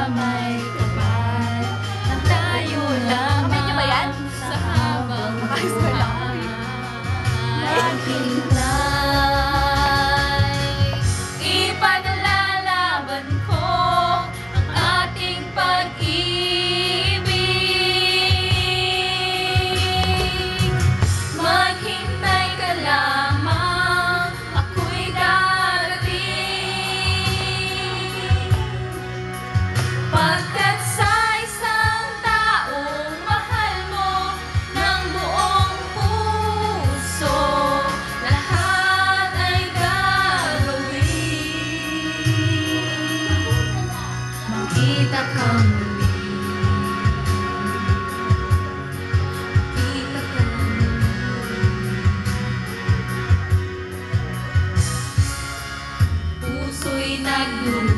may kapal na tayo lamang. Medyo ba yan? Sa habang buhay maghintay. Ipaglalaban ko ang ating pag-ibig. Maghintay ka lamang, ako'y darating. Pagkat sa isang taong mahal mo ng buong puso, lahat ay gagawin. Makita ka muli. Makita ka muli. Puso'y naglulungkot.